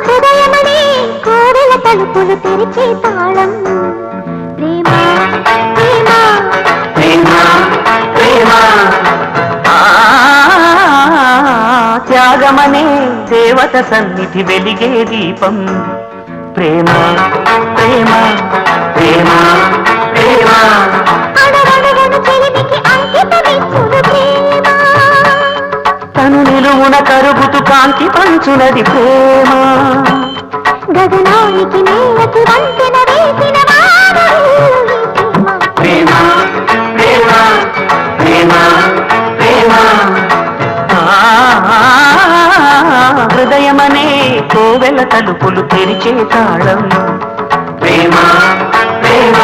హృదయమనే కోవెల తలుపులు తెరిచే తాళం ప్రేమ ప్రేమ ప్రేమ ప్రేమ. త్యాగమనే దేవత సన్నిధి వెలిగే దీపం ప్రేమ ప్రేమ ప్రేమ ప్రేమ. అడగడగను చెలిమికి అంకితమిచ్చును ప్రేమ. తను నిలువున కరుగుతూ కాంతి పంచునది ప్రేమ. గగనానికి నేలకి వంతెన వేసిన ప్రేమ ప్రేమ ప్రేమ ప్రేమ. హృదయమనే కోవెల తలుపులు తెరిచే తాళం ప్రేమ ప్రేమ.